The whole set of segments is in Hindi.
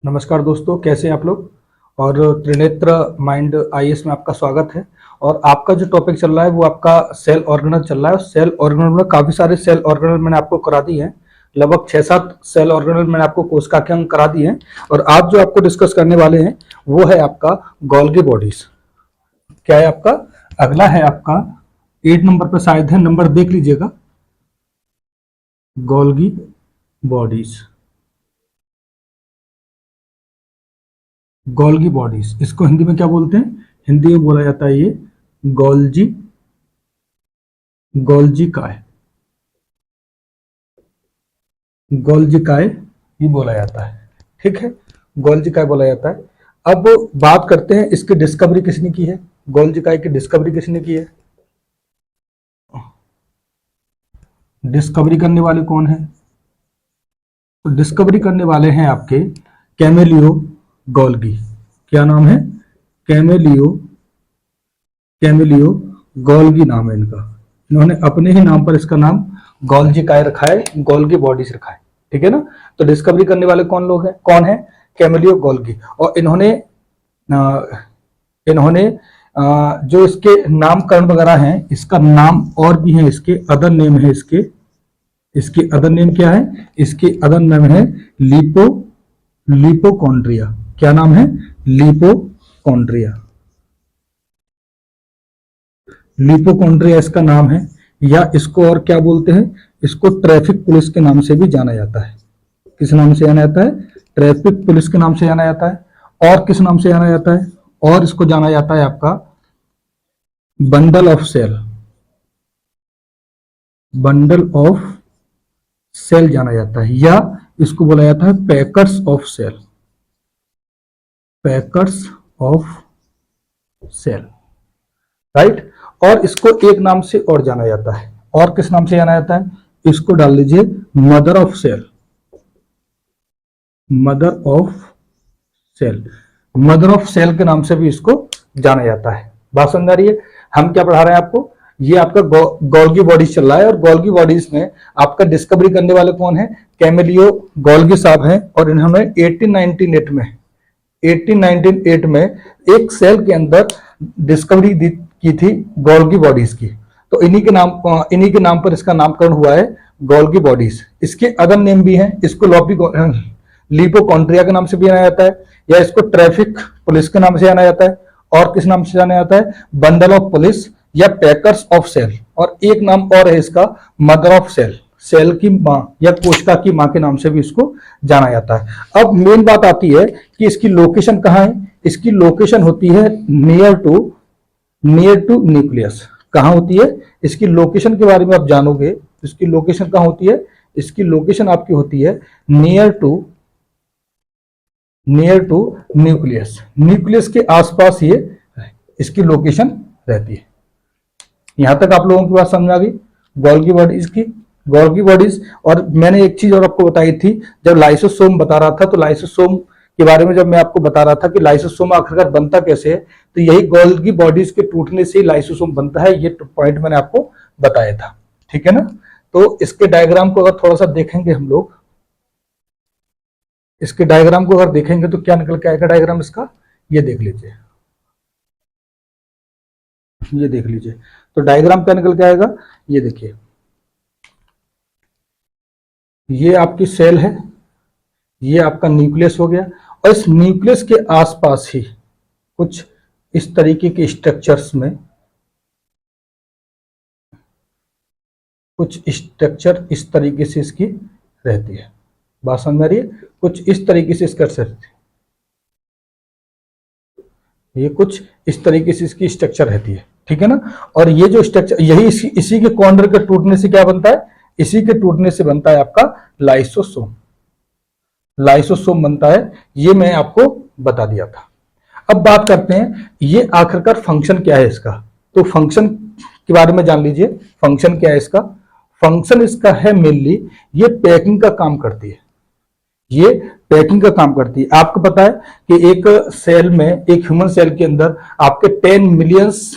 नमस्कार दोस्तों, कैसे हैं आप लोग। और त्रिनेत्र माइंड आईएएस में आपका स्वागत है। और आपका जो टॉपिक चल रहा है वो आपका सेल ऑर्गेनल चल रहा है। सेल ऑर्गेनल में काफी सारे सेल ऑर्गेनल मैंने आपको करा दिए हैं, लगभग 6-7 सेल ऑर्गेनल मैंने आपको कोशिका के अंग करा दिए हैं। और आज जो आपको डिस्कस करने वाले हैं वो है आपका गोल्गी बॉडीज। क्या है आपका अगला है आपका 8 नंबर पे शायद है, नंबर देख लीजिएगा। गोल्गी बॉडीज, गोल्गी बॉडीज, इसको हिंदी में क्या बोलते हैं? हिंदी में बोला जाता है ये गोल्जी, गोल्जी काय, गोल्जी काय ही बोला जाता है। ठीक है, गोल्जी काय बोला जाता है। अब बात करते हैं इसकी डिस्कवरी किसने की है। गोल्जी काय की डिस्कवरी किसने की है? डिस्कवरी करने वाले कौन है? तो डिस्कवरी करने वाले हैं आपके कैमेलियो गोल्गी। क्या नाम है? कैमेलियो, कैमेलियो गोल्गी नाम है इनका। इन्होंने अपने ही नाम पर इसका नाम गोल्जी काय रखा है, गोल्गी बॉडीज रखा है। ठीक है ना। तो डिस्कवरी करने वाले कौन लोग हैं? कौन है? कैमेलियो गोल्गी। और इन्होंने जो इसके नामकरण वगैरह हैं, इसका नाम और भी है, इसके अदर नेम है। इसके अदर नेम क्या है? इसके अदर नेम है लिपोकॉन्ड्रिया। क्या नाम है? लिपोकॉन्ड्रिया, लिपोकॉन्ड्रिया इसका नाम है। या इसको और क्या बोलते हैं? इसको ट्रैफिक पुलिस के नाम से भी जाना जाता है। किस नाम से जाना जाता है? ट्रैफिक पुलिस के नाम से जाना जाता है। और किस नाम से जाना जाता है? और इसको जाना जाता है आपका bundle of cell, bundle of cell जाना जाता है। या इसको बोला जाता है packers of cell, packers of cell, right. और इसको एक नाम से और जाना जाता है। और किस नाम से जाना जाता है? इसको डाल लीजिए mother of cell, mother of cell, mother of cell के नाम से भी इसको जाना जाता है। बात समझ आ रही है? हम क्या पढ़ा रहे हैं आपको? ये आपका गोल्गी बॉडीज चल रहा है। और गोल्गी बॉडीज में आपका डिस्कवरी करने वाले कौन है? कैमेलियो गोल्गी साहब हैं। और इन्होंने 1898 में एक सेल के अंदर डिस्कवरी की थी गोल्गी बॉडीज की। तो इन्हीं के नाम पर इसका नामकरण हुआ है गोल्गी बॉडीज। इसके अदर नेम भी हैं। इसको लिपोकॉन्ड्रिया के नाम से भी जाना जाता है, या इसको ट्रैफिक पुलिस के नाम से जाना जाता है। और किस नाम से जाना जाता है? बंडल ऑफ पुलिस या पैकर्स ऑफ सेल। और एक नाम और है इसका मदर ऑफ सेल, सेल की मां या कोशिका की मां के नाम से भी इसको जाना जाता है। अब मेन बात आती है कि इसकी लोकेशन कहाँ है। इसकी लोकेशन होती है नियर टू न्यूक्लियस। कहाँ होती है? इसकी लोकेशन के बारे में आप जानोगे। इसकी लोकेशन कहाँ होती है? इसकी लोकेशन आपकी होती है नियर टू न्यूक्लियस। न्यूक्लियस के आसपास ये इसकी लोकेशन रहती है। यहां तक आप लोगों की बात समझ आ गई गोल्गी बॉडीज की, गोल्गी बॉडीज। और मैंने एक चीज और आपको बताई थी, जब लाइसोसोम बता रहा था, तो लाइसोसोम के बारे में जब मैं आपको बता रहा था कि लाइसोसोम आखिरकार बनता कैसे है, तो यही गोल्गी बॉडीज के टूटने से ही लाइसोसोम बनता है। ये पॉइंट मैंने आपको बताया था। ठीक है ना। तो इसके डायग्राम को अगर थोड़ा सा देखेंगे हम लोग, इसके डायग्राम को अगर देखेंगे तो क्या निकल के आएगा डायग्राम इसका? ये देख लीजिए, ये देख लीजिए। तो डायग्राम क्या निकल के आएगा? ये देखिए, ये आपकी सेल है, ये आपका न्यूक्लियस हो गया। और इस न्यूक्लियस के आसपास ही कुछ इस तरीके के स्ट्रक्चर्स में, कुछ स्ट्रक्चर इस तरीके से इसकी रहती है। बात समझ में आ रही है? कुछ इस तरीके से इसका रहती है, ये कुछ इस तरीके से इसकी स्ट्रक्चर रहती है। ठीक है ना। और ये जो स्ट्रक्चर, यही इसी के कॉर्नर के टूटने से क्या बनता है? इसी के टूटने से बनता है आपका लाइसोसोम, लाइसोसोम बनता है। ये मैं आपको बता दिया था। अब बात करते हैं ये आखिरकार फंक्शन क्या है इसका। तो फंक्शन के बारे में जान लीजिए। फंक्शन क्या है इसका? फंक्शन इसका है मेनली ये पैकिंग का काम करती है, ये पैकिंग का काम करती है। आपको पता है कि एक सेल में, एक ह्यूमन सेल के अंदर आपके 10 मिलियंस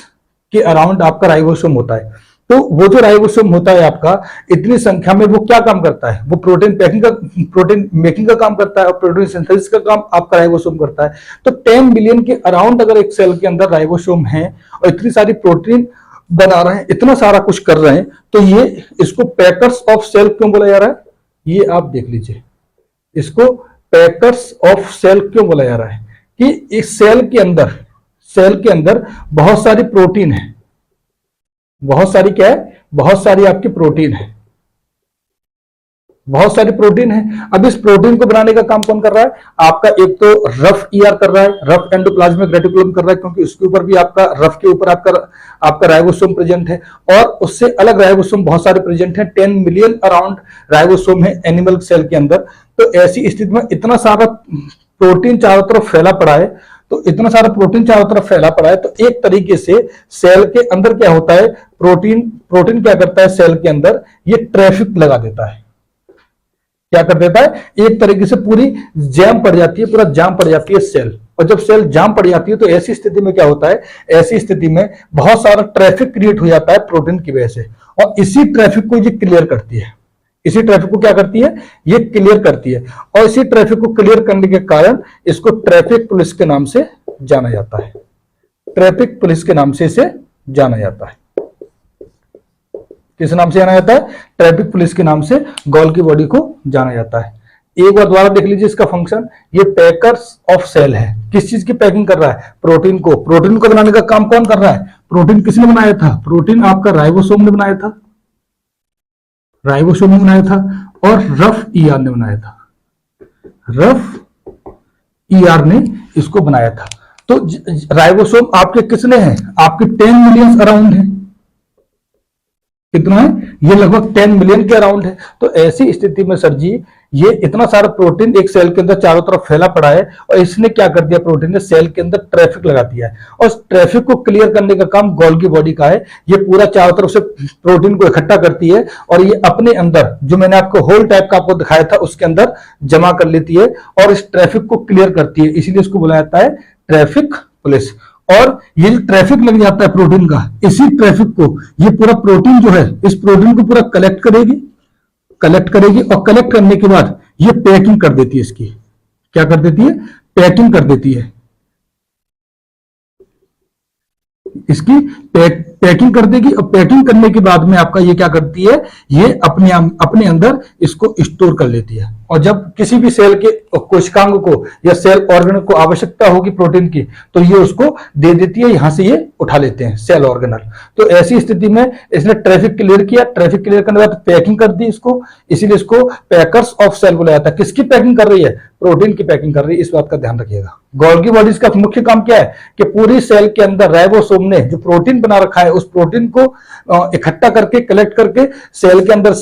के अराउंड आपका राइबोसोम होता है। तो वो जो राइबोसोम होता है आपका, इतनी संख्या में वो क्या काम करता है, वो प्रोटीन मेकिंग का काम करता है और प्रोटीन सिंथेसिस का काम आपका राइबोसोम करता है। तो 10 बिलियन के अराउंड अगर एक सेल के अंदर राइबोसोम है और इतनी सारी प्रोटीन बना रहे हैं, इतना सारा कुछ कर रहे हैं, तो ये इसको पैकर्स ऑफ सेल क्यों बोला जा रहा है, ये आप देख लीजिए, इसको पैकर्स ऑफ सेल क्यों बोला जा रहा है कि इस सेल के अंदर बहुत सारी प्रोटीन है, बहुत सारी क्या है, बहुत सारी आपकी प्रोटीन है, बहुत सारी प्रोटीन है। अब इस प्रोटीन को बनाने का काम कौन कर रहा है, आपका एक तो रफ ईआर कर रहा है, रफ एंडोप्लाज्मिक रेटिकुलम कर रहा है, क्योंकि उसके ऊपर भी आपका रफ के ऊपर आपका राइबोसोम प्रेजेंट है, और उससे अलग राइबोसोम बहुत सारे प्रेजेंट है, 10 मिलियन अराउंड राइबोसोम है एनिमल सेल के अंदर। तो ऐसी स्थिति में इतना सारा प्रोटीन चारों तरफ फैला पड़ा है, तो इतना सारा प्रोटीन चारों तरफ फैला पड़ा है, तो एक तरीके से सेल के अंदर क्या होता है, प्रोटीन क्या करता है सेल के अंदर, ये ट्रैफिक लगा देता है, क्या कर देता है, एक तरीके से पूरी जैम पड़ जाती है, पूरा जाम पड़ जाती है सेल। और जब सेल जाम पड़ जाती है तो ऐसी स्थिति में क्या होता है, ऐसी स्थिति में बहुत सारा ट्रैफिक क्रिएट हो जाता है प्रोटीन की वजह से, और इसी ट्रैफिक को ये क्लियर करती है, इसी ट्रैफिक को क्या करती है, ये क्लियर करती है, और इसी ट्रैफिक को क्लियर करने के कारण इसको ट्रैफिक पुलिस के नाम से जाना जाता है, ट्रैफिक पुलिस के नाम से इसे जाना जाता है। किस नाम से जाना जाता है, ट्रैफिक पुलिस के नाम से गोल्गी बॉडी को जाना जाता है। एक बार दोबारा देख लीजिए इसका फंक्शन, ये पैकर्स ऑफ सेल है, किस चीज की पैकिंग कर रहा है, प्रोटीन को बनाने का काम कौन कर रहा है, प्रोटीन किसने बनाया था, प्रोटीन आपका राइबोसोम ने बनाया था, राइबोसोम ने बनाया था, और रफ ईआर ने बनाया था, रफ ईआर ने इसको बनाया था। तो राइबोसोम आपके कितने हैं, आपके 10 मिलियन अराउंड है, कितना है, ये लगभग 10 मिलियन के अराउंड है। तो ऐसी स्थिति में सर जी, ये इतना सारा प्रोटीन एक सेल के अंदर चारों तरफ फैला पड़ा है, और इसने क्या कर दिया, प्रोटीन ने सेल के अंदर ट्रैफिक लगा दिया है, और इस ट्रैफिक को क्लियर करने का काम गोल्गी बॉडी का है। ये पूरा चारों तरफ से प्रोटीन को इकट्ठा करती है, और ये अपने अंदर जो मैंने आपको होल टाइप का आपको दिखाया था उसके अंदर जमा कर लेती है, और इस ट्रैफिक को क्लियर करती है, इसीलिए इसको बुलाया जाता है ट्रैफिक पुलिस। और ये जो ट्रैफिक लग जाता है प्रोटीन का, इसी ट्रैफिक को ये पूरा प्रोटीन जो है, इस प्रोटीन को पूरा कलेक्ट करेगी, और कलेक्ट करने के बाद ये पैकिंग कर देती है, इसकी क्या कर देती है, पैकिंग कर देती है, इसकी पैकिंग कर देगी, और पैकिंग करने के बाद में आपका ये क्या करती है, ये अपने अंदर इसको स्टोर कर लेती है। और जब किसी भी सेल के कोशिकांग को या सेल ऑर्गन को आवश्यकता होगी प्रोटीन की, तो ये उसको दे देती है, यहां से ये उठा लेते हैं सेल ऑर्गेनल। तो ऐसी स्थिति में इसने ट्रैफिक क्लियर किया, ट्रैफिक क्लियर करने के बाद पैकिंग कर दी इसको, इसीलिए इसको पैकर्स ऑफ सेल बुलाया था। किसकी पैकिंग कर रही है, प्रोटीन की पैकिंग कर रही है, इस बात का ध्यान रखिएगा। गोल्गी बॉडीज का मुख्य काम क्या है कि पूरी सेल के अंदर राइबोसोम ने जो प्रोटीन बना रखा है, उस प्रोटीन को इकट्ठा करके, कलेक्ट करके सेल के अंदर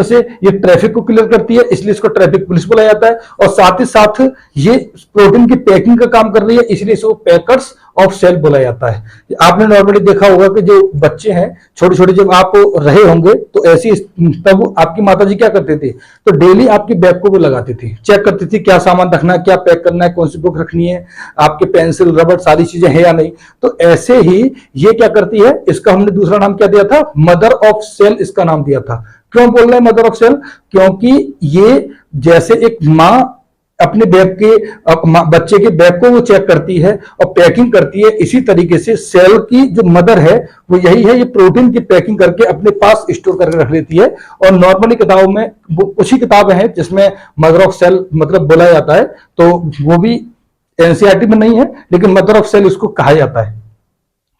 से ये ट्रैफिक को क्लियर करती है, इसलिए इसको ट्रैफिक पुलिस बुलाया जाता है। और साथ ही साथ ये प्रोटीन की पैकिंग का काम कर रही है, इसलिए इसको पैकर्स ऑफ सेल बुलाया जाता है। आपने नॉर्मली देखा होगा कि जो बच्चे हैं छोटे छोटे, जब आप रहे होंगे तो ऐसी, तब आपकी माताजी क्या करते थे, तो डेली आपकी बैग को वो लगाती थी, चेक करती थी क्या सामान रखना है, क्या पैक करना है, कौन सी बुक रखनी है, आपके पेंसिल रबड़ सारी चीजें है या नहीं। तो ऐसे ही ये क्या करती है, इसका हमने दूसरा नाम क्या दिया था, मदर ऑफ सेल इसका नाम दिया था। क्यों बोल रहे हैं मदर ऑफ सेल, क्योंकि ये जैसे एक माँ अपने बच्चे के बैग को वो चेक करती है और पैकिंग करती है, इसी तरीके से सेल की जो मदर है वो यही है, ये प्रोटीन की पैकिंग करके अपने पास स्टोर करके रख लेती है। और नॉर्मली किताबों में कुछ ही किताबें हैं जिसमें मदर ऑफ सेल मतलब बोला जाता है, तो वो भी एनसीईआरटी में नहीं है, लेकिन मदर ऑफ सेल इसको कहा जाता है।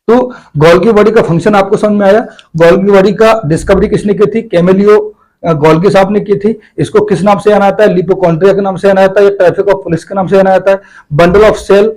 तो गोल्गी बॉडी का फंक्शन आपको समझ में आया। गोल्गी बॉडी का डिस्कवरी किसने की थी, कैमिलियो गोल्गी साहब ने की थी। इसको किस नाम से जाना जाता है, लिपोकॉन्ड्रिया के नाम से जाना जाता है, या ट्रैफिक ऑफ पुलिस के नाम से जाना जाता है, बंडल ऑफ सेल,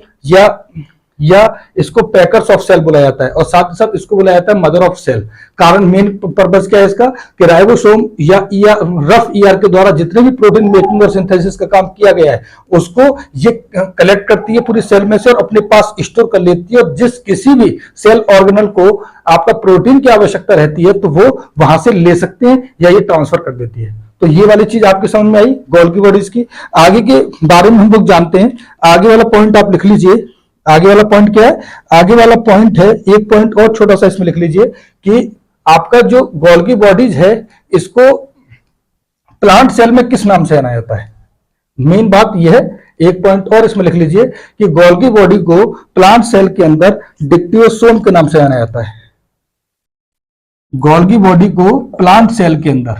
या इसको पैकर्स ऑफ सेल बुलाया जाता है, और साथ ही साथ इसको बुलाया जाता है मदर ऑफ सेल। कारण मेन पर्पस क्या है इसका कि राइबोसोम या रफ ईआर के द्वारा जितने भी प्रोटीन मेकिंग और सिंथेसिस का काम किया गया है उसको ये कलेक्ट करती है पूरी सेल में से और अपने पास स्टोर कर लेती है, और जिस किसी भी सेल ऑर्गेनल को आपका प्रोटीन की आवश्यकता रहती है तो वो वहां से ले सकते हैं या ये ट्रांसफर कर देती है। तो ये वाली चीज आपके समझ में आई गोल्गी बॉडीज की। आगे के बारे में हम लोग जानते हैं, आगे वाला पॉइंट आप लिख लीजिए, आगे वाला पॉइंट क्या है? आगे वाला पॉइंट है, एक पॉइंट और छोटा सा इसमें लिख लीजिए कि आपका जो गोल्गी बॉडीज है इसको प्लांट सेल में किस नाम से जाना जाता है। मेन बात यह है, एक पॉइंट और इसमें लिख लीजिए कि गोल्गी बॉडी को प्लांट सेल के अंदर डिक्टियोसोम के नाम से जाना जाता है। गोल्गी बॉडी को प्लांट सेल के अंदर,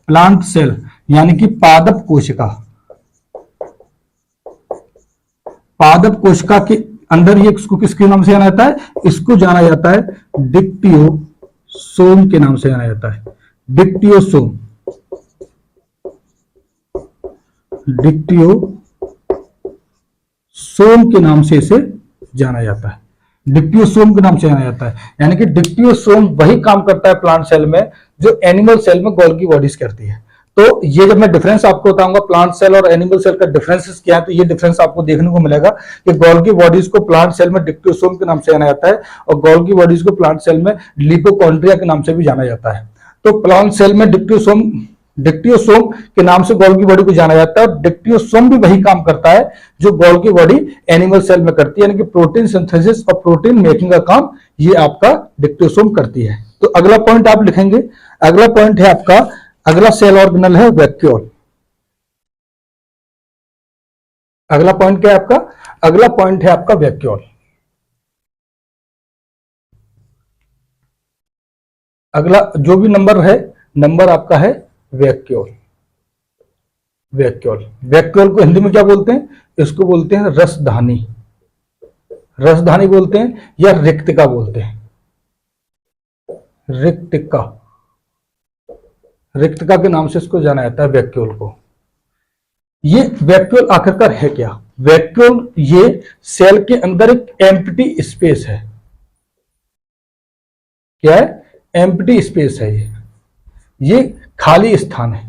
प्लांट सेल यानी कि पादप कोशिका, पादप कोशिका के अंदर ये इसको किसके नाम से जाना जाता है? इसको जाना जाता है डिक्टियोसोम के नाम से जाना जाता है। डिक्टियोसोम, डिक्टियोसोम के नाम से इसे जाना जाता है। डिक्टियोसोम के नाम से जाना जाता है, यानी कि डिक्टियोसोम वही काम करता है प्लांट सेल में जो एनिमल सेल में गोल्गी बॉडीज करती है। तो ये जब मैं डिफरेंस आपको बताऊंगा प्लांट सेल और एनिमल सेल का डिफरेंसेस क्या है, तो ये डिफरेंस आपको देखने को मिलेगा कि गोल्गी बॉडीज को प्लांट सेल में डिक्टियोसोम के नाम से जाना जाता है और गोल्गी बॉडीज को प्लांट सेल में लिपोकॉन्ड्रिया के नाम से भी जाना जाता है। तो प्लांट सेल में डिक्टियोसोम के नाम से गोल्गी बॉडी को जाना जाता है और डिक्टियोसोम भी वही काम करता है जो गोल्गी बॉडी एनिमल सेल में करती है, यानी कि प्रोटीन सिंथेसिस और प्रोटीन मेकिंग का काम ये आपका डिक्टियोसोम करती है। तो अगला पॉइंट आप लिखेंगे, अगला पॉइंट है आपका, अगला सेल ऑर्गेनल है वैक्यूल। अगला पॉइंट क्या है आपका? अगला पॉइंट है आपका वैक्यूल। अगला जो भी नंबर है, नंबर आपका है वैक्यूल। वैक्यूल, वैक्यूल को हिंदी में क्या बोलते हैं? इसको बोलते हैं रसधानी, रसधानी बोलते हैं या रिक्तिका बोलते हैं। रिक्तिका, रिक्तिका के नाम से इसको जाना जाता है वैक्यूल को। ये वैक्यूल आखिरकार है क्या? वैक्यूल ये सेल के अंदर एक एम्प्टी स्पेस है। क्या है? एम्प्टी स्पेस है। ये खाली स्थान है,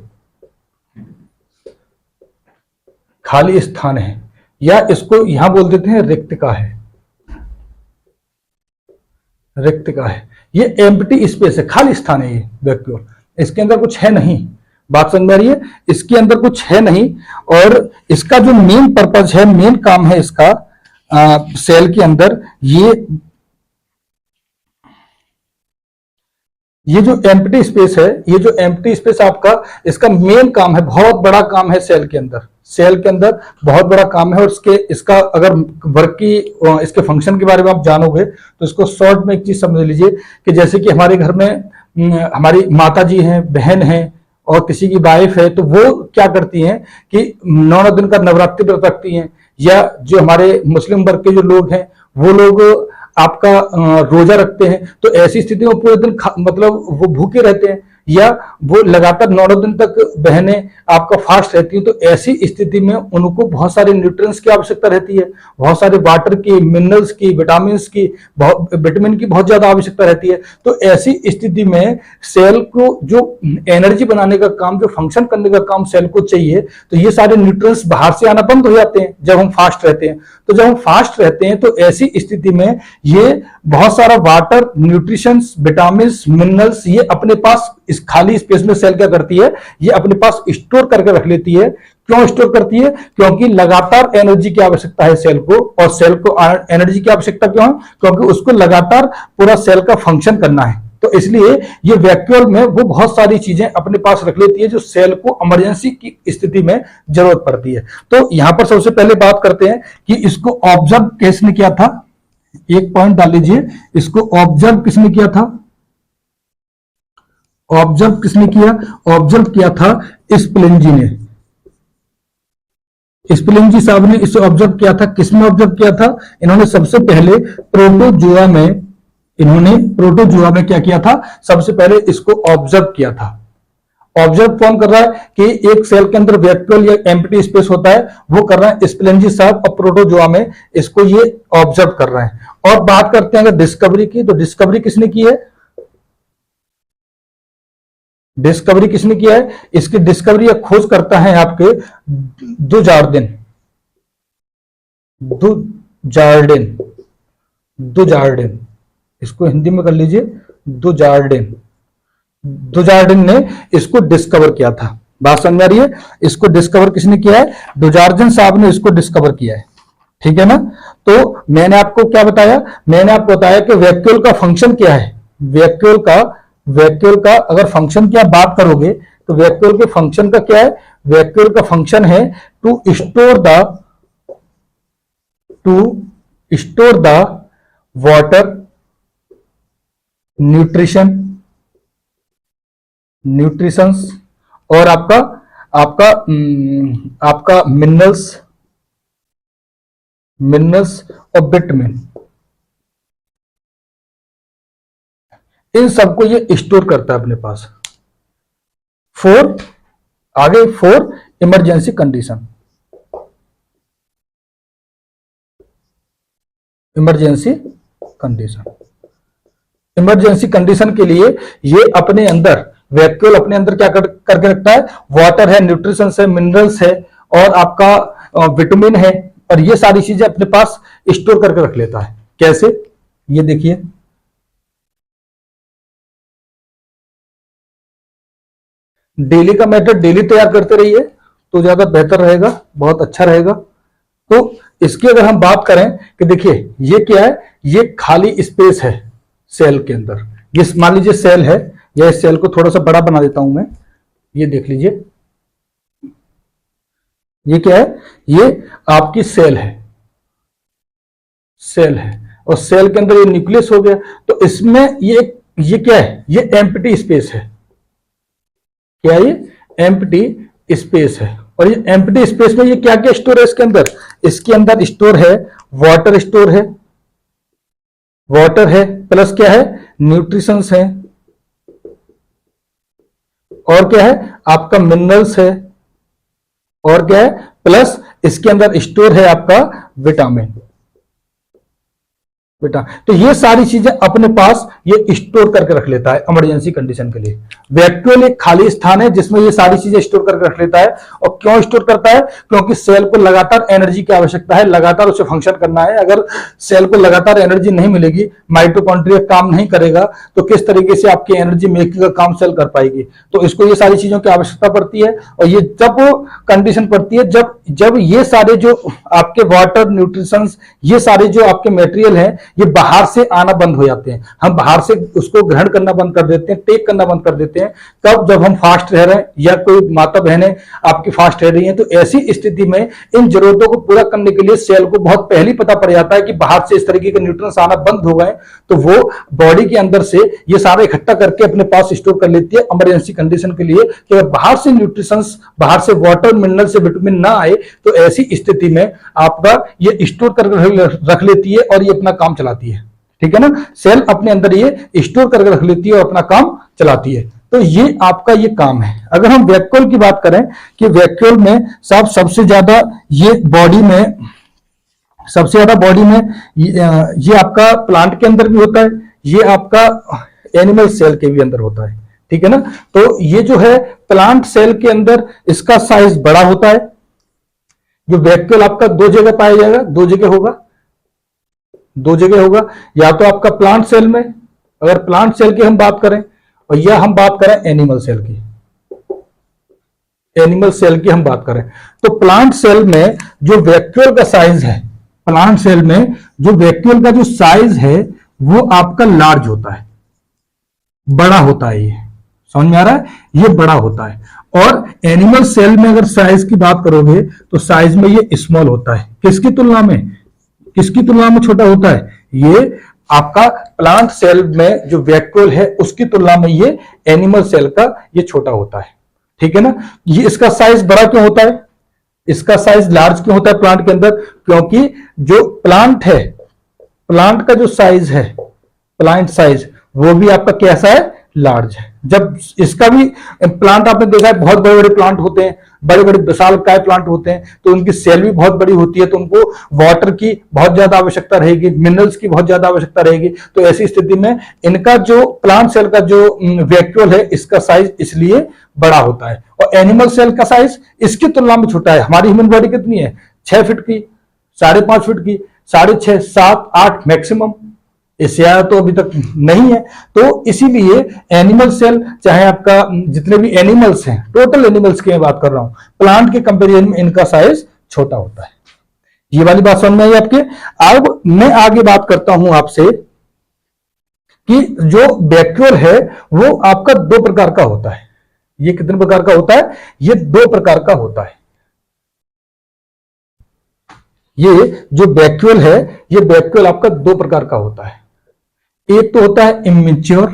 खाली स्थान है, या इसको यहां बोल देते हैं रिक्तिका है, रिक्तिका है। ये एम्प्टी स्पेस है, खाली स्थान है ये वैक्यूल। इसके अंदर कुछ है नहीं, बात समझ में आ रही है? इसके अंदर कुछ है नहीं और इसका जो मेन पर्पज है, मेन काम है इसका सेल के अंदर, ये जो एम्प्टी स्पेस है, ये जो एम्प्टी स्पेस आपका, इसका मेन काम है, बहुत बड़ा काम है सेल के अंदर। सेल के अंदर बहुत बड़ा काम है और इसका अगर वर्क की, इसके फंक्शन के बारे में आप जानोगे तो इसको शॉर्ट में एक चीज समझ लीजिए कि जैसे कि हमारे घर में हमारी माता जी हैं, बहन हैं और किसी की वाइफ है, तो वो क्या करती हैं कि 9 दिन का नवरात्रि व्रत रखती हैं, या जो हमारे मुस्लिम वर्ग के जो लोग हैं वो लोग आपका रोजा रखते हैं। तो ऐसी स्थिति में पूरे दिन मतलब वो भूखे रहते हैं, या वो लगातार 9 दिन तक बहनें आपका फास्ट रहती हैं। तो ऐसी स्थिति में उनको बहुत सारे न्यूट्रिएंट्स की आवश्यकता रहती है, बहुत सारे वाटर की, मिनरल्स की, विटामिन्स की, विटामिन की बहुत ज्यादा आवश्यकता रहती है। तो ऐसी स्थिति में सेल को जो एनर्जी बनाने का काम, जो फंक्शन करने का काम सेल को चाहिए, तो ये सारे न्यूट्रिएंट्स बाहर से आना बंद हो जाते हैं जब हम फास्ट रहते हैं। तो जब हम फास्ट रहते हैं तो ऐसी स्थिति में ये बहुत सारा वाटर, न्यूट्रिशंस, विटामिन्स, मिनरल्स ये अपने पास इस खाली स्पेस में सेल क्या करती है, ये अपने पास स्टोर करके रख लेती है। क्यों स्टोर करती है? क्योंकि लगातार एनर्जी की आवश्यकता है सेल को, और सेल को एनर्जी की आवश्यकता क्यों है? क्योंकि उसको लगातार पूरा सेल का फंक्शन करना है। तो इसलिए ये वैक्यूल में वो बहुत सारी चीजें अपने पास रख लेती है जो सेल को इमरजेंसी की स्थिति में जरूरत पड़ती है। तो यहां पर सबसे पहले बात करते हैं कि इसको ऑब्जर्व किसने किया था। एक पॉइंट डाल लीजिए, इसको ऑब्जर्व किसने किया था? ऑब्जर्व किसने किया? ऑब्जर्व किया था स्प्लिंजी ने। स्प्लिंजी साहब ने इसे ऑब्जर्व किया था। किसमें ऑब्जर्व किया था? इन्होंने सबसे पहले प्रोटोजुआ में, प्रोटोजुआ में क्या किया था? सबसे पहले इसको ऑब्जर्व किया था। ऑब्जर्व कौन कर रहा है कि एक सेल के अंदर वैक्यूल या एम्प्टी स्पेस होता है, वो कर रहा है स्प्लिंजी साहब, और प्रोटोजुआ में इसको ये ऑब्जर्व कर रहे हैं। और बात करते हैं अगर डिस्कवरी की, तो डिस्कवरी किसने की है? डिस्कवरी किसने किया है? इसकी डिस्कवरी या खोज करता है आपके दुजार्डिन। दुजार्डिन, इसको हिंदी में कर लीजिए, दुजार्डिन। दुजार्डिन ने इसको डिस्कवर किया था। बात समझ आ रही है? इसको डिस्कवर किसने किया है? दुजार्डिन साहब ने इसको डिस्कवर किया है। ठीक है ना। तो मैंने आपको क्या बताया, मैंने आपको बताया कि वैक्यूल का फंक्शन क्या है। वैक्यूल का अगर फंक्शन की आप बात करोगे तो वैक्यूल के फंक्शन का क्या है, वैक्यूल का फंक्शन है to store the water, nutritions और आपका आपका आपका मिनरल्स और विटामिन, इन सबको ये स्टोर करता है अपने पास for emergency condition. Emergency condition के लिए ये अपने अंदर, वैक्यूल अपने अंदर क्या करके रखता है, वाटर है, न्यूट्रिशन है, मिनरल्स है और आपका विटामिन है, और ये सारी चीजें अपने पास स्टोर करके रख लेता है। कैसे, ये देखिए, डेली का मेथड डेली तैयार करते रहिए तो ज्यादा बेहतर रहेगा, बहुत अच्छा रहेगा। तो इसकी अगर हम बात करें कि देखिए ये क्या है, ये खाली स्पेस है सेल के अंदर। ये मान लीजिए सेल है, या इस सेल को थोड़ा सा बड़ा बना देता हूं मैं, ये देख लीजिए, ये क्या है, ये आपकी सेल है, और सेल के अंदर ये न्यूक्लियस हो गया। तो इसमें ये क्या है, ये एम्प्टी स्पेस है। क्या है ये, एम्प्टी स्पेस है। और ये एम्प्टी स्पेस में ये क्या क्या स्टोर है इसके अंदर, इसके अंदर स्टोर है वाटर, स्टोर है वाटर है, प्लस क्या है, न्यूट्रिशंस है, और क्या है आपका मिनरल्स है, और क्या है, प्लस इसके अंदर स्टोर है आपका विटामिन। तो ये सारी चीजें अपने पास ये स्टोर करके रख लेता है इमरजेंसी कंडीशन के लिए। वैक्यूल एक खाली स्थान है जिसमें ये सारी चीजें स्टोर करके रख लेता है। और क्यों स्टोर करता है, क्योंकि सेल को लगातार एनर्जी की आवश्यकता है, लगातार उसे फंक्शन करना है। अगर सेल को लगातार एनर्जी नहीं मिलेगी, माइटोकॉन्ड्रिया काम नहीं करेगा, तो किस तरीके से आपकी एनर्जी मेकिंग का काम सेल कर पाएगी। तो इसको ये सारी चीजों की आवश्यकता पड़ती है। और ये जब कंडीशन पड़ती है, जब ये सारे जो आपके वाटर, न्यूट्रिशंस, ये सारे जो आपके मेटेरियल है, ये बाहर से आना बंद हो जाते हैं, हम बाहर से उसको ग्रहण करना बंद कर देते हैं, टेक करना बंद कर देते हैं। कब, जब हम फास्ट रह रहे हैं या कोई माता बहनें आपकी फास्ट रह रही हैं, तो ऐसी स्थिति में इन जरूरतों को पूरा करने के लिए सेल को बहुत पहले पता पड़ जाता है कि बाहर से इस तरीके के न्यूट्रिएंट्स आना बंद हो गए, तो वो बॉडी के अंदर से ये सारा इकट्ठा करके अपने पास स्टोर कर लेती है इमरजेंसी कंडीशन के लिए, कि अगर बाहर से न्यूट्रिशंस, बाहर से वाटर, मिनरल से विटामिन ना आए, तो ऐसी स्थिति में आपका ये स्टोर करके रख लेती है और ये अपना काम चलाती है। ठीक है ना, सेल अपने अंदर ये स्टोर करके रख लेती है और अपना काम चलाती है। तो ये आपका ये काम है। अगर हम वैक्यूल की बात करें कि वैक्यूल में सबसे ज्यादा ये बॉडी में, सबसे ज्यादा बॉडी में ये आपका प्लांट के अंदर भी होता है, ये आपका एनिमल सेल के भी अंदर होता है। ठीक है ना, तो ये जो है प्लांट सेल के अंदर इसका साइज बड़ा होता है। जो वैक्यूल आपका दो जगह पाया जाएगा, दो जगह होगा, या तो आपका प्लांट सेल में, अगर प्लांट सेल की हम बात करें, और या हम बात करें एनिमल सेल की, हम बात करें, तो प्लांट सेल में जो वैक्यूल का साइज है, प्लांट सेल में जो वैक्यूल का जो साइज है वो आपका लार्ज होता है, बड़ा होता है। ये समझ में आ रहा है, ये बड़ा होता है। और एनिमल सेल में अगर साइज की बात करोगे तो साइज में ये स्मॉल होता है। किसकी तुलना में छोटा होता है, ये आपका प्लांट सेल में जो वैक्यूल है उसकी तुलना में ये एनिमल सेल का ये छोटा होता है। ठीक है ना, ये इसका साइज बड़ा क्यों होता है, इसका साइज लार्ज क्यों होता है प्लांट के अंदर, क्योंकि जो प्लांट है, प्लांट का जो साइज है, प्लांट साइज, वो भी आपका कैसा है, लार्ज है। जब इसका भी प्लांट आपने देखा है, बहुत बड़े बड़े प्लांट होते हैं, बड़े बड़े विशालकाय प्लांट होते हैं, तो उनकी सेल भी बहुत बड़ी होती है, तो उनको वाटर की बहुत ज्यादा आवश्यकता रहेगी, मिनरल्स की बहुत ज्यादा आवश्यकता रहेगी। तो ऐसी स्थिति में इनका जो प्लांट सेल का जो वैक्यूल है, इसका साइज इसलिए बड़ा होता है। और एनिमल सेल का साइज इसकी तुलना में छोटा है। हमारी ह्यूमन बॉडी कितनी है, 6 फीट की, 5.5 फीट की, 6.5, 7, 8 मैक्सिमम, इससे ज्यादा तो अभी तक नहीं है। तो इसीलिए एनिमल सेल, चाहे आपका जितने भी एनिमल्स हैं, टोटल एनिमल्स की मैं बात कर रहा हूं, प्लांट के कंपैरिजन में इनका साइज छोटा होता है। ये वाली बात समझ में आई आपके। अब मैं आगे बात करता हूं आपसे कि जो वैक्यूल है वो आपका दो प्रकार का होता है। ये कितने प्रकार का होता है? ये दो प्रकार का होता है। ये जो वैक्यूल है, ये वैक्यूल आपका दो प्रकार का होता है। एक तो होता है इमेच्योर,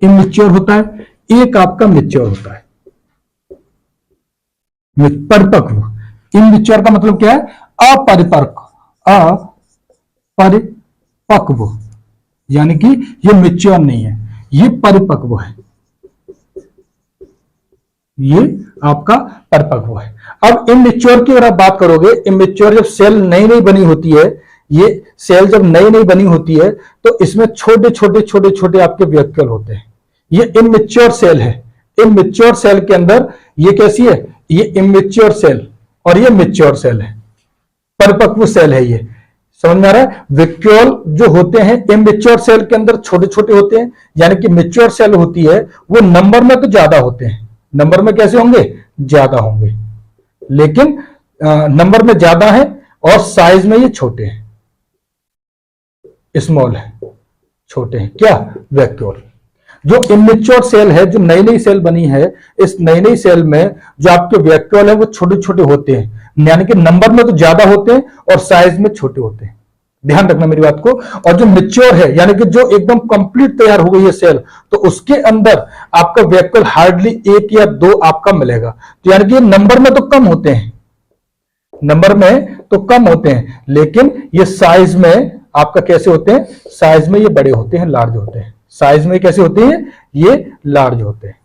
इमेच्योर होता है, एक आपका मेच्योर होता है, परिपक्व। इमेच्योर का मतलब क्या है? अपरिपक्व, अपरिपक्व, यानी कि ये मेच्योर नहीं है, ये परिपक्व है, ये आपका परिपक्व है। अब इमेच्योर की अगर आप बात करोगे, इमेच्योर जब सेल नई नई बनी होती है, ये सेल जब नई नई बनी होती है तो इसमें छोटे छोटे छोटे छोटे आपके वैक्यूल होते हैं। ये इमेच्योर सेल है। इमेच्योर सेल के अंदर ये कैसी है? ये इमेच्योर सेल और ये मेच्योर सेल है, परिपक्व सेल है। ये समझ में आ रहा है? वैक्यूल जो होते हैं इमेच्योर सेल के अंदर छोटे छोटे होते हैं, यानी कि मेच्योर सेल होती है वो नंबर में तो ज्यादा होते हैं। नंबर में कैसे होंगे? ज्यादा होंगे, लेकिन नंबर में ज्यादा है और साइज में ये छोटे हैं, स्मॉल है, छोटे हैं। क्या? वैक्यूल। जो इमेच्योर सेल है, जो नई नई सेल बनी है, इस नई नई सेल में जो आपके वैक्यूल है वो छोटे छोटे होते हैं, यानी कि नंबर में तो ज्यादा होते हैं और साइज में छोटे होते हैं। ध्यान रखना मेरी बात को। और जो मेच्योर है, यानी कि जो एकदम कंप्लीट तैयार हो गई है सेल, तो उसके अंदर आपका वैक्यूल हार्डली एक या दो आपका मिलेगा। तो यानी कि नंबर में तो कम होते हैं, नंबर में तो कम होते हैं, लेकिन ये साइज में आपका कैसे होते हैं? साइज में ये बड़े होते हैं, लार्ज होते हैं। साइज में कैसे होते हैं? ये लार्ज होते हैं,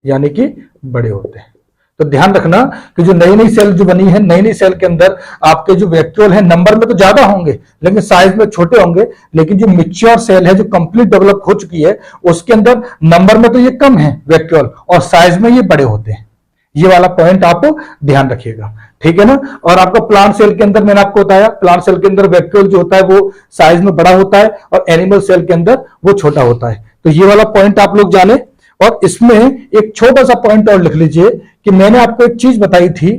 यानी कि बड़े होते हैं। तो ध्यान रखना कि जो नई नई सेल जो बनी है, नई नई सेल के अंदर आपके जो वैक्यूल है नंबर में तो ज्यादा होंगे लेकिन साइज में छोटे होंगे। लेकिन जो मैच्योर सेल है, जो कंप्लीट डेवलप हो चुकी है, उसके अंदर नंबर में तो ये कम है वैक्यूल और साइज में ये बड़े होते हैं। ये वाला पॉइंट आप ध्यान रखिएगा, ठीक है ना। और आपका प्लांट सेल के अंदर मैंने आपको बताया, प्लांट सेल के अंदर वैक्यूल जो होता है वो साइज में बड़ा होता है और एनिमल सेल के अंदर वो छोटा होता है। तो ये वाला पॉइंट आप लोग जाने। और इसमें एक छोटा सा पॉइंट और लिख लीजिए कि मैंने आपको एक चीज बताई थी,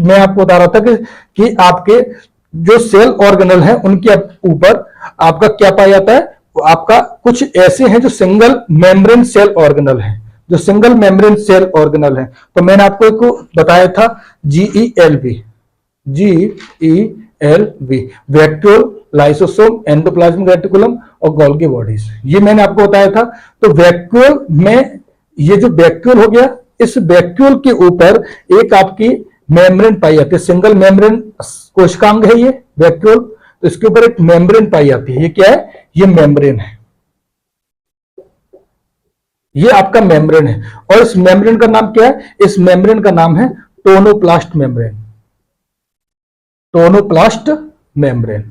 मैं आपको बता रहा था कि आपके जो सेल ऑर्गेनल है उनके ऊपर आपका क्या पाया जाता है? आपका कुछ ऐसे हैं जो सिंगल मेम्ब्रेन सेल ऑर्गेनल है, जो सिंगल मेम्ब्रेन सेल ऑर्गेनल है। तो मैंने आपको एक बताया था GELV, GELV, vacuole, lysosome, endoplasmic reticulum और गोल्गी बॉडीज, ये मैंने आपको बताया था। तो वैक्यूल में ये जो वैक्यूल हो गया, इस वैक्यूल के ऊपर एक आपकी मेम्ब्रेन पाई जाती है, सिंगल मेम्ब्रेन कोशिकांग है ये वैक्यूल। तो इसके ऊपर एक मेम्ब्रेन पाई जाती है। ये क्या है? ये मेम्ब्रेन है, ये आपका मेम्ब्रेन है। और इस मेम्ब्रेन का नाम क्या है? इस मेम्ब्रेन का नाम है tonoplast membrane, tonoplast membrane,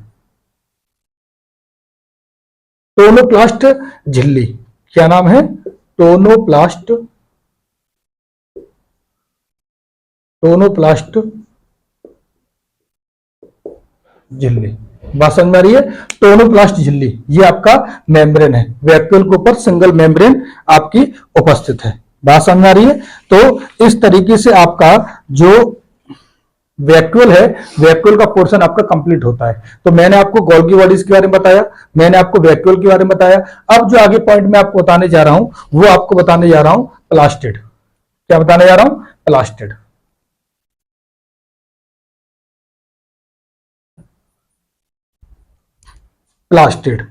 tonoplast झिल्ली। क्या नाम है? टोनोप्लास्ट, टोनोप्लास्ट झिल्ली। बात समझ में आ रही है? टोनोप्लास्ट झिल्ली ये आपका मेम्ब्रेन है, वैक्यूल के ऊपर सिंगल मेम्ब्रेन आपकी उपस्थित है। बात समझ में आ रही है? तो इस तरीके से आपका जो वैक्यूल है, वैक्यूल का पोर्शन आपका कंप्लीट होता है। तो मैंने आपको गोल्गी बॉडीज के बारे में बताया, मैंने आपको वैक्यूल के बारे में बताया। अब जो आगे पॉइंट मैं आपको बताने जा रहा हूं वो आपको बताने जा रहा हूं प्लास्टिड। क्या बताने जा रहा हूं? प्लास्टिड। प्लास्टिड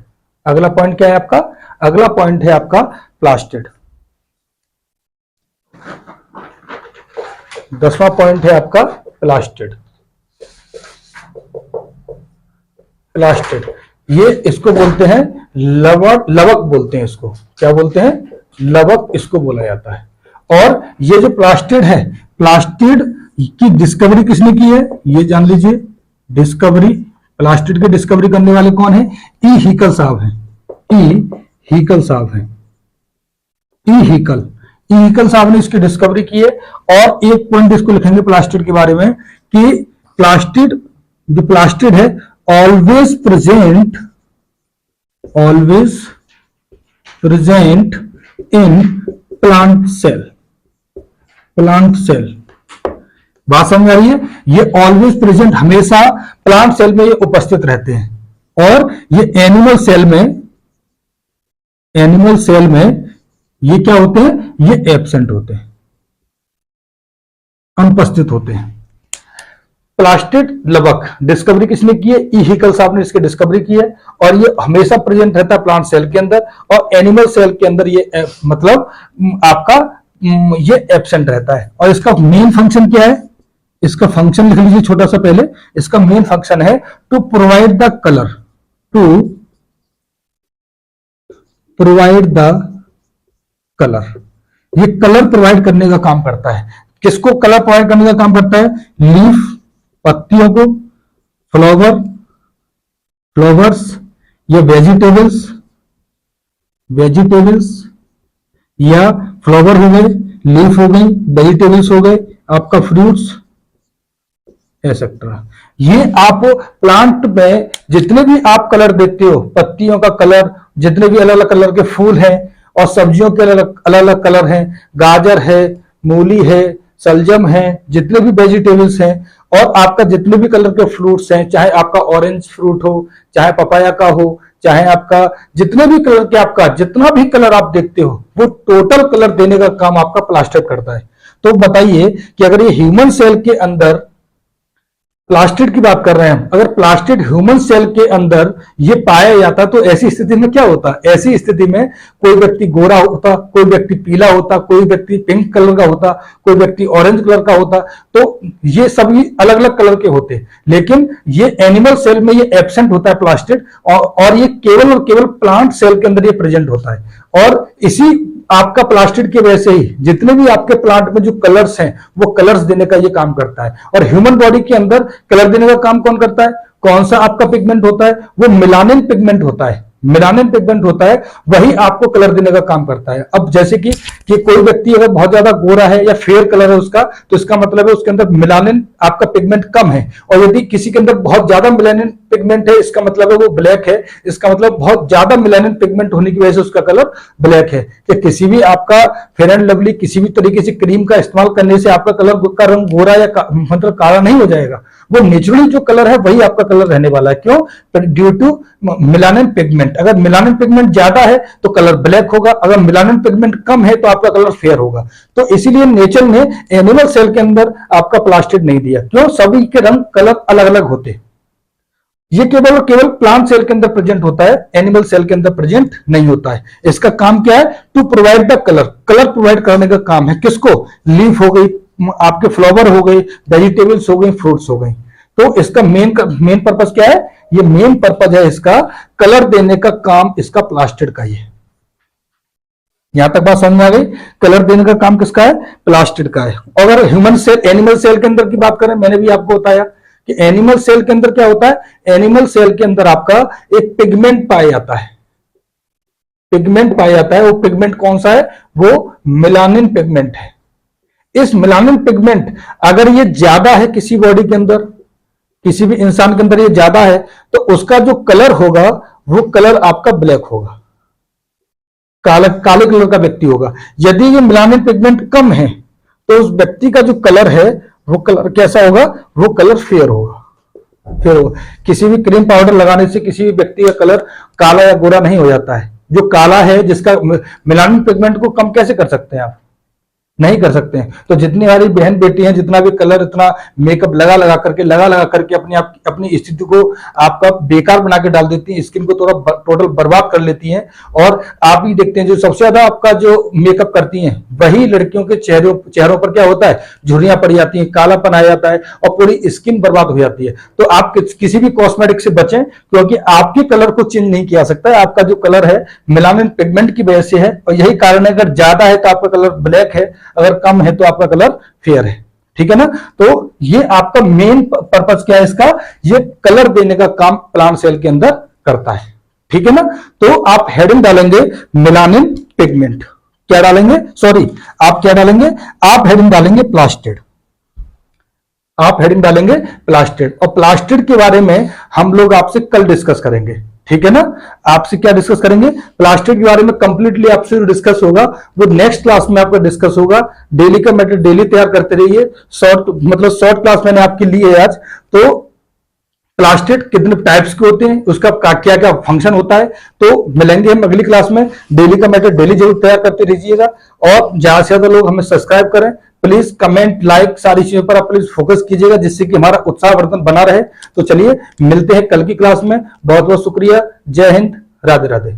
अगला पॉइंट क्या है आपका? अगला पॉइंट है आपका प्लास्टिड। 10वां पॉइंट है आपका प्लास्टिड। प्लास्टिड ये इसको बोलते हैं लवक, लवक बोलते हैं इसको। क्या बोलते हैं? लवक इसको बोला जाता है। और ये जो प्लास्टिड है, प्लास्टिड की डिस्कवरी किसने की है? ये जान लीजिए। डिस्कवरी, प्लास्टिड की डिस्कवरी करने वाले कौन है? ई हीकल साहब हैं। ई हीकल साहब हैं। ई हीकल, ई हीकल साहब ने इसकी डिस्कवरी की है। और एक पॉइंट इसको लिखेंगे प्लास्टिड के बारे में कि प्लास्टिड, जो प्लास्टिड है, always present in plant cell. Plant cell, बात समझ आ रही है? ये ऑलवेज प्रेजेंट, हमेशा प्लांट सेल में ये उपस्थित रहते हैं, और ये एनिमल सेल में ये क्या होते हैं? ये एब्सेंट होते हैं, अनुपस्थित होते हैं। प्लास्टिड लवक डिस्कवरी किसने की है? ई हिकल साहब ने इसकी डिस्कवरी की है, और ये हमेशा प्रेजेंट रहता है प्लांट सेल के अंदर, और एनिमल सेल के अंदर ये मतलब आपका ये एब्सेंट रहता है। और इसका मेन फंक्शन क्या है? इसका फंक्शन लिख लीजिए छोटा सा पहले। इसका मेन फंक्शन है to provide the colour, to provide the colour. ये कलर प्रोवाइड करने का काम करता है। किसको कलर प्रोवाइड करने का काम करता है? लीफ, पत्तियों को, फ्लावर्स या वेजिटेबल्स या फ्लावर हो गए, लीफ हो गई, वेजिटेबल्स हो गए, आपका फ्रूट्स एक्सेट्रा। ये आप प्लांट में जितने भी आप कलर देखते हो, पत्तियों का कलर, जितने भी अलग अलग कलर के फूल हैं, और सब्जियों के अलग अलग कलर हैं, गाजर है, मूली है, सलजम है, जितने भी वेजिटेबल्स हैं, और आपका जितने भी कलर के फ्रूट्स हैं, चाहे आपका ऑरेंज फ्रूट हो, चाहे पपाया का हो, चाहे आपका जितने भी कलर के, आपका जितना भी कलर आप देखते हो, वो टोटल कलर देने का काम आपका प्लास्टिड करता है। तो बताइए कि अगर ये ह्यूमन सेल के अंदर प्लास्टिड की बात कर रहे हैं, अगर प्लास्टिड ह्यूमन सेल के अंदर ये पाया जाता, तो ऐसी स्थिति में क्या होता? ऐसी स्थिति में कोई व्यक्ति गोरा होता, कोई व्यक्ति पीला होता, कोई व्यक्ति पिंक कलर का होता, कोई व्यक्ति ऑरेंज कलर का होता, तो ये सभी अलग अलग कलर के होते। लेकिन ये एनिमल सेल में ये एब्सेंट होता है प्लास्टिड, और ये केवल और केवल प्लांट सेल के अंदर ये प्रेजेंट होता है। और इसी आपका प्लास्टिड की वजह से ही जितने भी आपके प्लांट में जो कलर्स हैं, वो कलर्स देने का ये काम करता है। और ह्यूमन बॉडी के अंदर कलर देने का काम कौन करता है? कौन सा आपका पिगमेंट होता है? वो मेलानिन पिगमेंट होता है। मेलानिन पिगमेंट होता है, वही आपको कलर देने का काम करता है। अब जैसे कि कोई व्यक्ति अगर बहुत ज्यादा गोरा है या फेयर कलर है उसका, तो इसका मतलब है उसके अंदर मेलानिन आपका पिगमेंट कम है। और यदि किसी के अंदर बहुत ज्यादा मेलानिन पिगमेंट है, इसका मतलब है वो ब्लैक है। इसका मतलब बहुत ज्यादा मेलानिन पिगमेंट होने की वजह से उसका कलर ब्लैक है। कि किसी भी आपका फेयर एंड लवली किसी भी तरीके से क्रीम का इस्तेमाल करने से आपका कलर का रंग गोरा या मतलब काला नहीं हो जाएगा। वो नेचुरली जो कलर है वही आपका कलर रहने वाला है। क्यों? Due to melanin pigment. अगर मेलानिन पिगमेंट ज्यादा है तो कलर ब्लैक होगा, अगर मेलानिन पिगमेंट कम है तो आपका कलर फेयर होगा। तो इसीलिए नेचर ने एनिमल सेल के अंदर आपका प्लास्टिड नहीं दिया। क्यों? सभी के रंग कलर अलग अलग होते। ये केवल और केवल प्लांट सेल के अंदर प्रेजेंट होता है, एनिमल सेल के अंदर प्रेजेंट नहीं होता है। इसका काम क्या है? To provide the colour, colour provide करने का काम है। किसको? लीफ हो गई, आपके फ्लावर हो गई, वेजिटेबल्स हो गई, फ्रूट्स हो गई। तो इसका मेन पर्पस क्या है? ये मेन पर्पस है इसका कलर देने का काम, इसका प्लास्टिड का ही है। यहां तक बात समझ में आ गई? कलर देने का काम किसका है? प्लास्टिड का है। अगर ह्यूमन सेल, एनिमल सेल के अंदर की बात करें, मैंने भी आपको बताया कि एनिमल सेल के अंदर क्या होता है? एनिमल सेल के अंदर आपका एक पिगमेंट पाया जाता है। पिगमेंट पाया जाता है। वो पिगमेंट कौन सा है? वो मेलानिन पिगमेंट है। इस मेलानिन पिगमेंट अगर ये ज्यादा है किसी बॉडी के अंदर, किसी भी इंसान के अंदर ये ज्यादा है, तो उसका जो कलर होगा वो कलर आपका ब्लैक होगा, काले कलर का व्यक्ति होगा। यदि ये मेलानिन पिगमेंट कम है तो उस व्यक्ति का जो कलर है वो कलर कैसा होगा? वो कलर फेयर होगा। फेयर होगा। किसी भी क्रीम पाउडर लगाने से किसी भी व्यक्ति का कलर काला या गोरा नहीं हो जाता है। जो काला है, जिसका मेलानिन पिगमेंट को कम कैसे कर सकते हैं आप? नहीं कर सकते हैं। तो जितनी हमारी बहन बेटी हैं, जितना भी कलर, इतना मेकअप लगा करके अपनी स्थिति को आपका बेकार बना के डाल देती हैं, स्किन को थोड़ा टोटल बर्बाद कर लेती हैं। और आप ही देखते हैं जो सबसे ज्यादा आपका जो मेकअप करती हैं, वही लड़कियों के चेहरों पर क्या होता है? झुर्रियां पड़ जाती हैं, कालापन आ जाता है और पूरी स्किन बर्बाद हो जाती है। तो आप किसी भी कॉस्मेटिक से बचें, क्योंकि आपके कलर को चेंज नहीं किया सकता है। आपका जो कलर है मेलानिन पिगमेंट की वजह से है, और यही कारण है अगर ज्यादा है तो आपका कलर ब्लैक है, अगर कम है तो आपका कलर फेयर है। ठीक है ना? तो ये आपका मेन पर्पस क्या है इसका? ये कलर देने का काम प्लांट सेल के अंदर करता है। ठीक है ना? तो आप हेडिंग डालेंगे मेलानिन पिगमेंट। क्या डालेंगे? सॉरी, आप क्या डालेंगे? आप हेडिंग डालेंगे प्लास्टिड। आप हेडिंग डालेंगे प्लास्टिड। और प्लास्टिड के बारे में हम लोग आपसे कल डिस्कस करेंगे। ठीक है ना। आपसे क्या डिस्कस करेंगे, प्लास्टिड के बारे में कंप्लीटली आपसे डिस्कस होगा, वो नेक्स्ट क्लास में आपका डिस्कस होगा। डेली का मैटर डेली तैयार करते रहिए। शॉर्ट क्लास मैंने आपके लिए आज। तो प्लास्टिड कितने टाइप्स के होते हैं, उसका क्या क्या फंक्शन होता है, तो मिलेंगे हम अगली क्लास में। डेली का मैटर डेली जरूर तैयार करते रहिएगा, और ज्यादा से ज्यादा लोग हमें सब्सक्राइब करें। प्लीज कमेंट लाइक सारी चीजों पर आप प्लीज फोकस कीजिएगा, जिससे कि हमारा उत्साहवर्धन बना रहे। तो चलिए मिलते हैं कल की क्लास में। बहुत बहुत शुक्रिया। जय हिंद, राधे राधे।